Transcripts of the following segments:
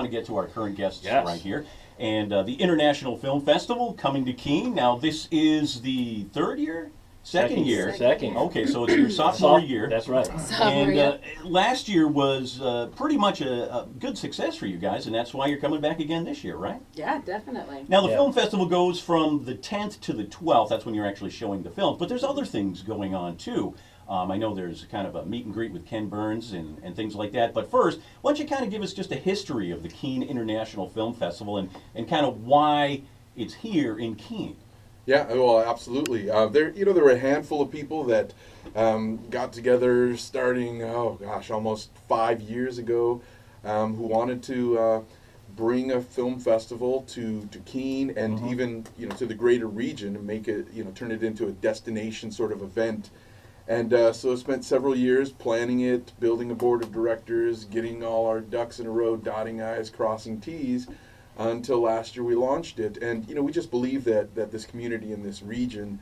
want to get to our current guests right here. And the International Film Festival coming to Keene. Now, this is the third year? Second year. Second. Okay, so it's your sophomore year. That's right. And last year was pretty much a good success for you guys, and that's why you're coming back again this year, right? Yeah, definitely. Now, the film festival goes from the 10th to the 12th. That's when you're actually showing the films. But there's other things going on, too. I know there's kind of a meet and greet with Ken Burns and things like that. But first, why don't you kind of give us just a history of the Keene International Film Festival and kind of why it's here in Keene? Yeah, well, absolutely. There were a handful of people that got together starting, almost 5 years ago, who wanted to bring a film festival to Keene and even to the greater region and make it turn it into a destination sort of event. And so I spent several years planning it, building a board of directors, getting all our ducks in a row, dotting I's, crossing T's. Until last year we launched it, and we just believe that this community in this region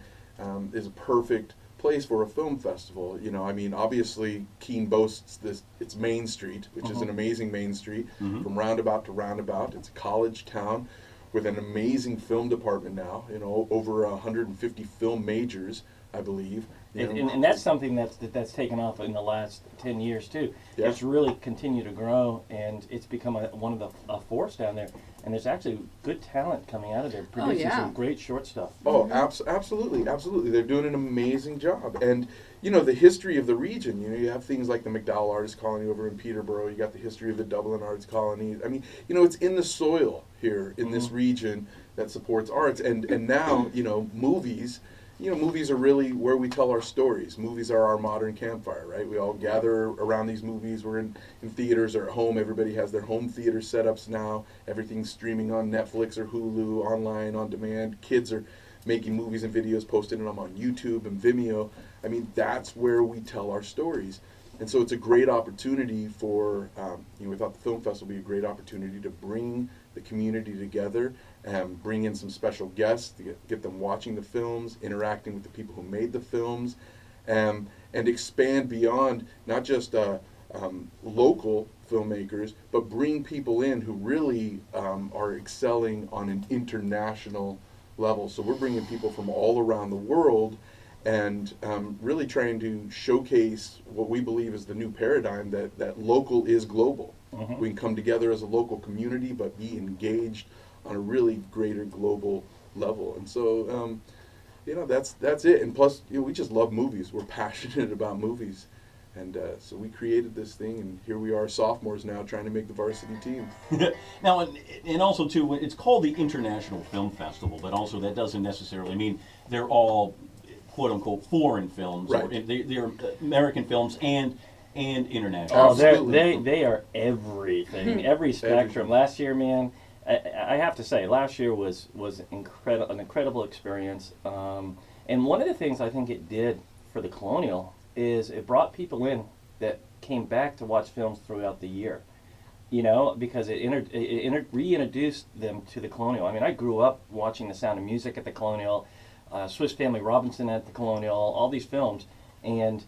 is a perfect place for a film festival. I mean, obviously Keene boasts its Main Street, which is an amazing Main Street from roundabout to roundabout. It's a college town with an amazing film department now. Over 150 film majors, I believe. And that's something that's taken off in the last 10 years too. Yeah. It's really continued to grow, and it's become one of the force down there. And there's actually good talent coming out of there, producing some great short stuff. Oh, absolutely, absolutely. They're doing an amazing job. And the history of the region. You have things like the McDowell Artist Colony over in Peterborough. You got the history of the Dublin Arts Colony. I mean, it's in the soil here in this region that supports arts. And now, movies. Movies are really where we tell our stories. Movies are our modern campfire, right? We all gather around these movies. We're in theaters or at home. Everybody has their home theater setups now. Everything's streaming on Netflix or Hulu, online, on demand. Kids are making movies and videos, posting them on YouTube and Vimeo. I mean, that's where we tell our stories. And so it's a great opportunity for, we thought the film festival would be a great opportunity to bring the community together and bring in some special guests to get them watching the films, interacting with the people who made the films, and expand beyond not just local filmmakers, but bring people in who really are excelling on an international level. So we're bringing people from all around the world and really trying to showcase what we believe is the new paradigm that local is global. We can come together as a local community, but be engaged on a really greater global level. And so, that's it. And plus, we just love movies. We're passionate about movies. And so we created this thing, and here we are, sophomores now, trying to make the varsity team. Now, and also, too, it's called the International Film Festival, but also that doesn't necessarily mean they're all quote-unquote foreign films. Right. Or they're American films and international. Oh, they are everything, every spectrum. Everything. Last year, man, I have to say, last year was an incredible experience. And one of the things I think it did for the Colonial is it brought people in that came back to watch films throughout the year. Because it reintroduced them to the Colonial. I mean, I grew up watching The Sound of Music at the Colonial, Swiss Family Robinson at the Colonial, all these films, and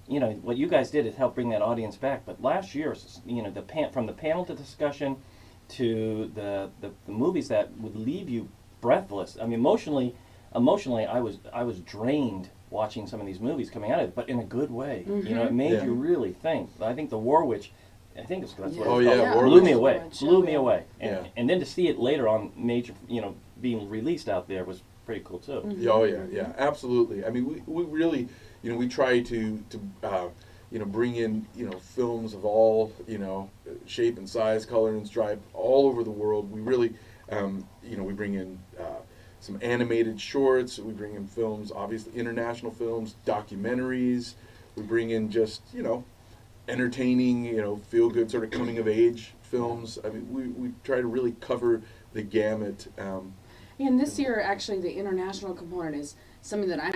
what you guys did is help bring that audience back. But last year, from the panel to discussion to the movies that would leave you breathless. I mean, emotionally, I was drained watching some of these movies coming out of it, but in a good way. It made you really think. I think The War Witch, that's what it's called. Blew me away. Blew me away. And then to see it later on major, being released out there was pretty cool too. Oh yeah, absolutely. I mean, we really, we try to bring in, films of all, shape and size, color and stripe, all over the world. We really, we bring in some animated shorts. We bring in films, obviously international films, documentaries. We bring in just, entertaining, feel-good sort of coming-of-age films. I mean, we try to really cover the gamut. And this year, actually, the international component is something that I'm